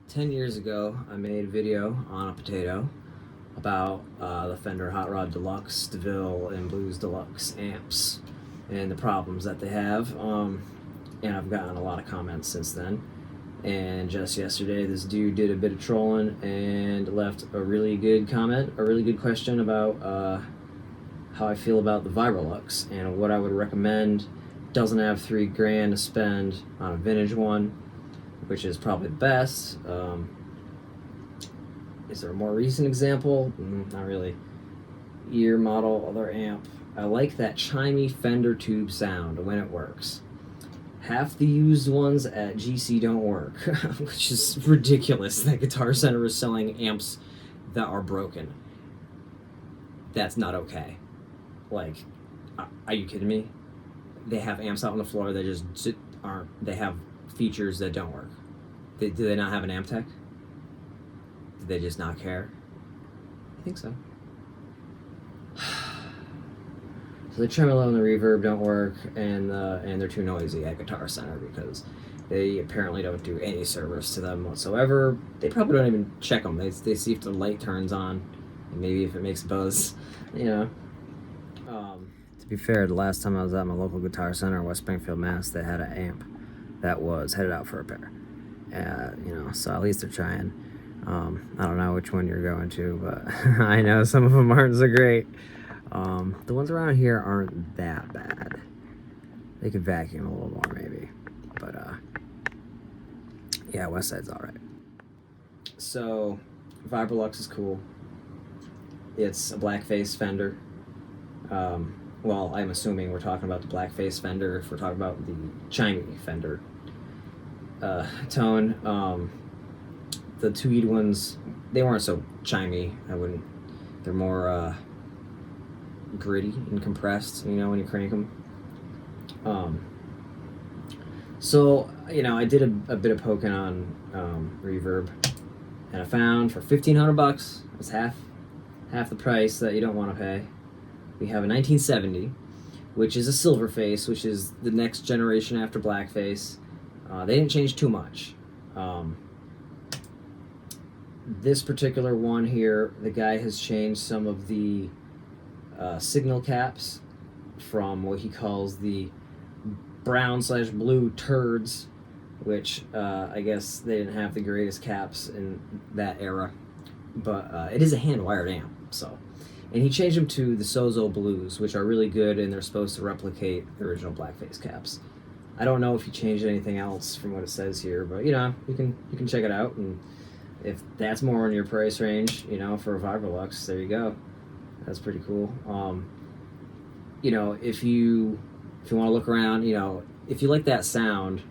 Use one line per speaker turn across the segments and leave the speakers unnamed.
10 years ago, I made a video on a potato about the Fender Hot Rod Deluxe, Deville, and Blues Deluxe amps and the problems that they have. And I've gotten a lot of comments since then. And just yesterday, this dude did a bit of trolling and left a really good comment, a really good question about how I feel about the Vibrolux and what I would recommend. Doesn't have $3,000 to spend on a vintage one, which is probably the best. Is there a more recent example? Not really. Year, model, other amp. I like that chimey Fender tube sound when it works. Half the used ones at GC don't work, which is ridiculous that Guitar Center is selling amps that are broken. That's not okay. Like, are you kidding me? They have amps out on the floor that just aren't, they have features that don't work. Do they not have an amp tech? Do they just not care? I think so. So the tremolo and the reverb don't work, and they're too noisy at Guitar Center because they apparently don't do any service to them whatsoever. They probably don't even check them. They see if the light turns on, and maybe if it makes a buzz, you know. To be fair, the last time I was at my local Guitar Center in West Springfield, Mass, they had an amp that was headed out for repair. You know, so at least they're trying. I don't know which one you're going to, but I know some of them aren't so great. The ones around here aren't that bad. They could vacuum a little more maybe, but yeah, West Side's all right. So Vibrolux is cool. It's a Blackface Fender. Well, I'm assuming we're talking about the Blackface Fender if we're talking about the chimey Fender tone. The tweed ones, they weren't so chimey. They're more gritty and compressed, you know, when you crank them. So, you know, I did a bit of poking on reverb, and I found for $1,500, it's half the price that you don't want to pay. We have a 1970, which is a silver face, which is the next generation after Blackface. They didn't change too much. This particular one here, the guy has changed some of the signal caps from what he calls the brown/blue turds, which I guess they didn't have the greatest caps in that era, but it is a hand-wired amp, so. And he changed them to the Sozo Blues, which are really good, and they're supposed to replicate the original Blackface caps. I don't know if he changed anything else from what it says here, but you know, you can check it out, and if that's more in your price range, you know, for a Vibrolux, there you go. That's pretty cool. You know, if you want to look around, you know, if you like that sound,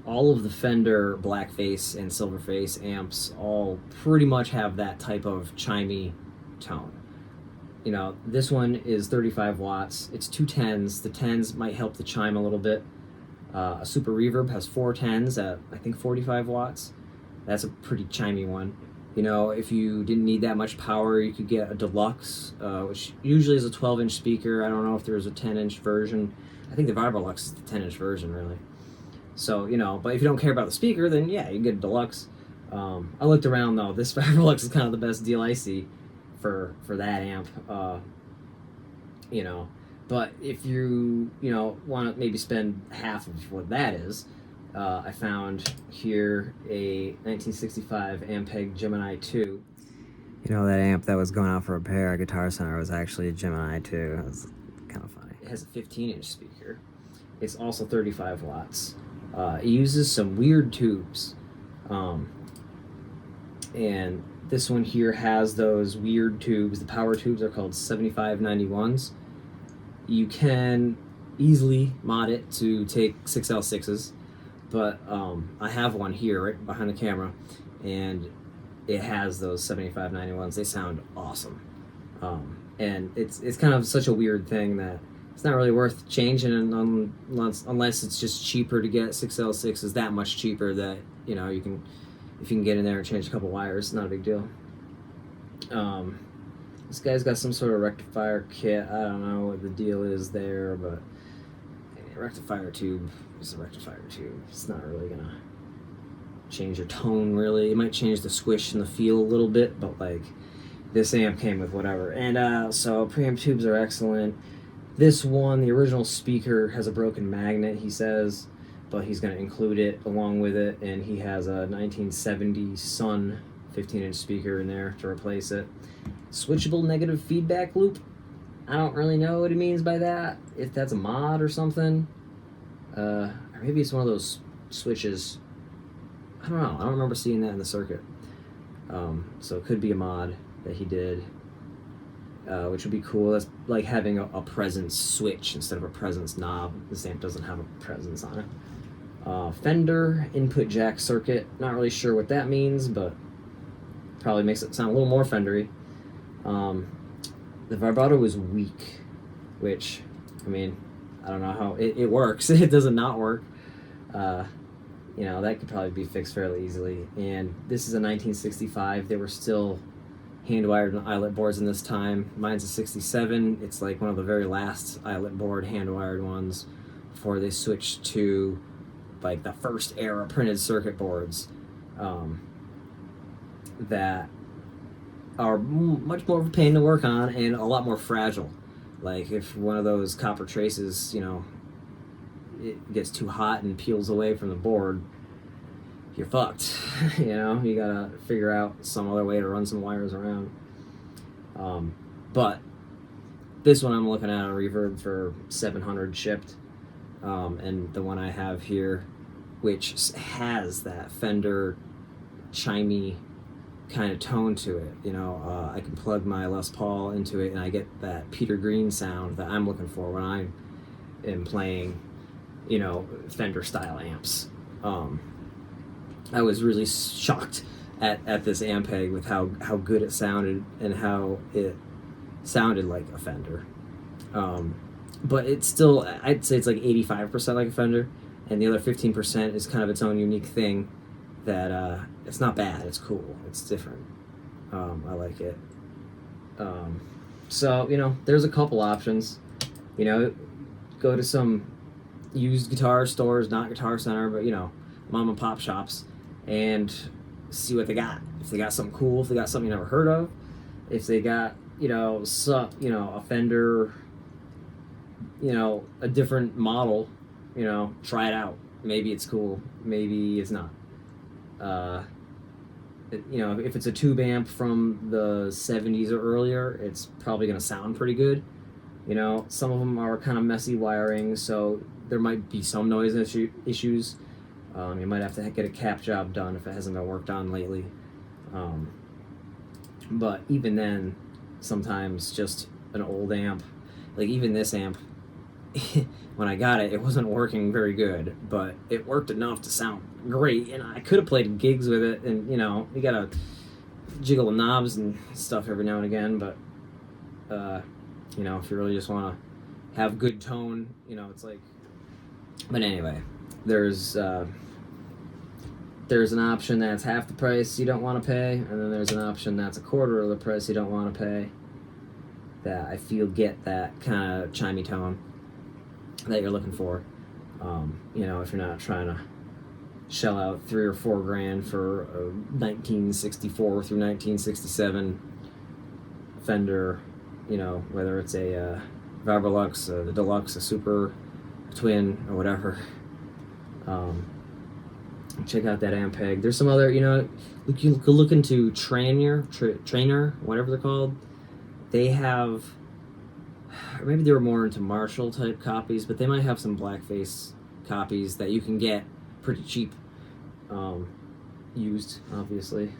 all of the Fender Blackface and Silverface amps all pretty much have that type of chimey tone. You know, this one is 35 watts. It's two 10s. The 10s might help the chime a little bit. A Super Reverb has 4 10s at, I think, 45 watts. That's a pretty chimey one. You know, if you didn't need that much power, you could get a Deluxe, which usually is a 12-inch speaker. I don't know if there's a 10-inch version. I think the Vibrolux is the 10-inch version, really. So, you know, but if you don't care about the speaker, then yeah, you can get a Deluxe. I looked around, though. This Vibrolux is kind of the best deal I see for that amp. You know, but if you know, want to maybe spend half of what that is, I found here a 1965 Ampeg Gemini 2. You know, that amp that was going out for repair at Guitar Center was actually a Gemini 2. It was kind of funny. It has a 15-inch speaker. It's also 35 watts. It uses some weird tubes. And this one here has those weird tubes. The power tubes are called 7591s. You can easily mod it to take 6L6s. But I have one here right behind the camera, and it has those 7591s. They sound awesome. And it's kind of such a weird thing that it's not really worth changing unless it's just cheaper to get 6L6s, that much cheaper that, you know, if you can get in there and change a couple wires, it's not a big deal. This guy's got some sort of rectifier kit. I don't know what the deal is there, but a rectifier tube is a rectifier tube. It's not really gonna change your tone really. It might change the squish and the feel a little bit, but like this amp came with whatever. And so preamp tubes are excellent. This one, the original speaker has a broken magnet, he says, but he's going to include it along with it, and he has a 1970 Sun 15-inch speaker in there to replace it. Switchable negative feedback loop. I don't really know what he means by that, if that's a mod or something. Or maybe it's one of those switches. I don't know. I don't remember seeing that in the circuit. So it could be a mod that he did, which would be cool. That's like having a presence switch instead of a presence knob. This amp doesn't have a presence on it. Fender input jack circuit. Not really sure what that means, but probably makes it sound a little more Fendery. The vibrato is weak, which, I mean, I don't know how it works. It doesn't not work. You know, that could probably be fixed fairly easily. And this is a 1965. They were still hand-wired eyelet boards in this time. Mine's a 67. It's like one of the very last eyelet board hand-wired ones before they switched to like the first era printed circuit boards that are much more of a pain to work on and a lot more fragile. Like if one of those copper traces, you know, it gets too hot and peels away from the board, you're fucked. You know, you gotta figure out some other way to run some wires around. But this one I'm looking at a reverb for 700 shipped, and the one I have here, which has that Fender chimey kind of tone to it. You know, I can plug my Les Paul into it and I get that Peter Green sound that I'm looking for when I am playing, you know, Fender style amps. I was really shocked at this Ampeg with how good it sounded and how it sounded like a Fender. But it's still, I'd say it's like 85% like a Fender, and the other 15% is kind of its own unique thing that it's not bad, it's cool, it's different. I like it. So, you know, there's a couple options. You know, go to some used guitar stores, not Guitar Center, but, you know, mom and pop shops, and see what they got. If they got something cool, if they got something you never heard of, if they got, you know, a Fender, you know, a different model, you know, try it out. Maybe it's cool, maybe it's not. You know, if it's a tube amp from the 70s or earlier, it's probably going to sound pretty good. You know, some of them are kind of messy wiring, so there might be some noise issues. You might have to get a cap job done if it hasn't been worked on lately. But even then, sometimes just an old amp, like even this amp, when I got it, it wasn't working very good, but it worked enough to sound great, and I could have played gigs with it, and, you know, you gotta jiggle the knobs and stuff every now and again, but, you know, if you really just want to have good tone, you know, it's like... But anyway, there's an option that's half the price you don't want to pay, and then there's an option that's a quarter of the price you don't want to pay, that I feel get that kind of chimey tone that you're looking for. You know, if you're not trying to shell out $3 or $4 grand for a 1964 through 1967 Fender, you know, whether it's a Vibrolux, the Deluxe, a Super, a Twin, or whatever. Check out that Ampeg. There's some other, you know, you could look into Trainer, whatever they're called. They have, or maybe they were more into Marshall type copies, but they might have some Blackface copies that you can get pretty cheap, used, obviously.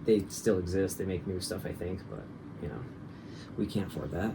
They still exist. They make new stuff, I think, but, you know, we can't afford that.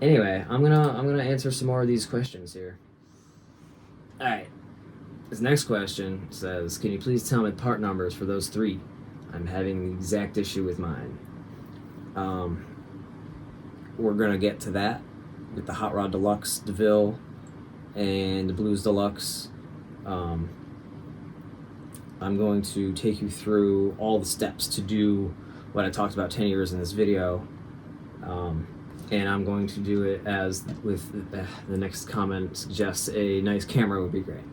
Anyway, I'm gonna answer some more of these questions here. All right. This next question says, "Can you please tell me the part numbers for those three? I'm having the exact issue with mine." We're gonna get to that with the Hot Rod Deluxe DeVille and the Blues Deluxe. I'm going to take you through all the steps to do what I talked about 10 years in this video. and I'm going to do it as with the next comment suggests, a nice camera would be great.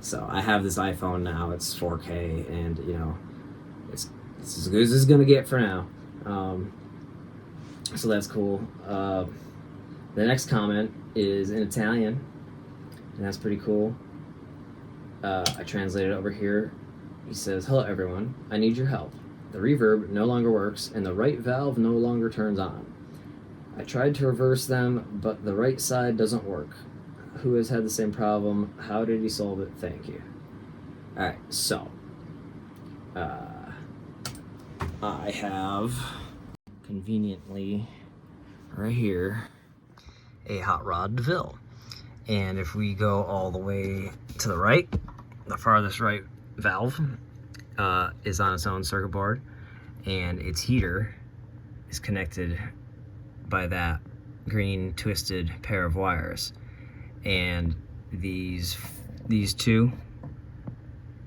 So I have this iPhone now, it's 4K, and you know, it's as good as it's gonna get for now. So that's cool. The next comment is in Italian, and that's pretty cool. I translated it over here. He says, "Hello everyone, I need your help. The reverb no longer works and the right valve no longer turns on. I tried to reverse them, but the right side doesn't work. Who has had the same problem? How did he solve it? Thank you." Alright, so I have conveniently right here a hot Rod Deville. And if we go all the way to the right, the farthest right valve is on its own circuit board, and its heater is connected by that green twisted pair of wires. And these two,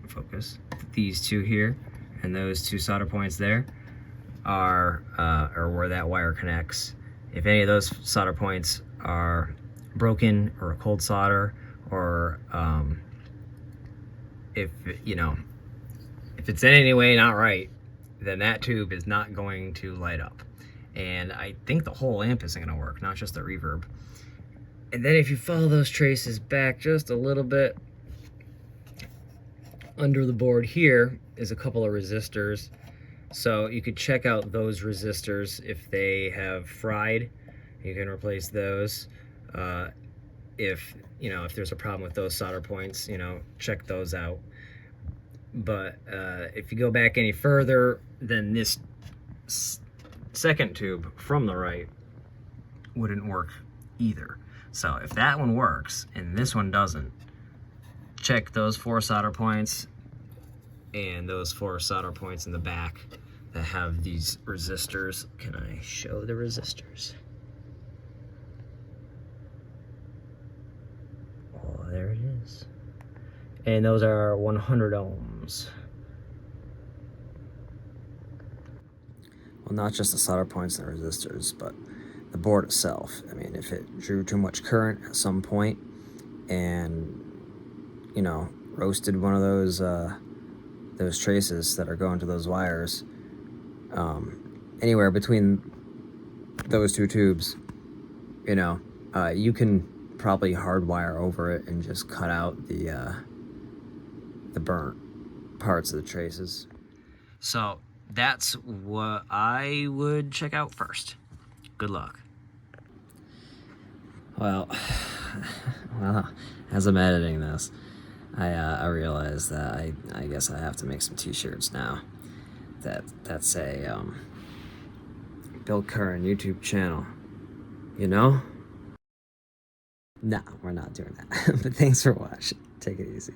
focus, these two here and those two solder points there are where that wire connects. If any of those solder points are broken or a cold solder, or if it's in any way not right, then that tube is not going to light up. And I think the whole amp isn't going to work, not just the reverb. And then if you follow those traces back just a little bit, under the board here is a couple of resistors. So you could check out those resistors. If they have fried, you can replace those. If there's a problem with those solder points, check those out. But if you go back any further, then this second tube from the right wouldn't work either. So if that one works and this one doesn't, check those 4 solder points and those 4 solder points in the back that have these resistors. Can I show the resistors? Oh, there it is. And those are 100 ohms. Well, not just the solder points and the resistors, but the board itself. I mean, if it drew too much current at some point and, roasted one of those traces that are going to those wires, anywhere between those two tubes, you can probably hardwire over it and just cut out the burnt parts of the traces. So that's what I would check out first. Good luck. Well, as I'm editing this, I realize that I guess I have to make some t-shirts now that say Bill Curran YouTube channel, No, we're not doing that. But thanks for watching. Take it easy.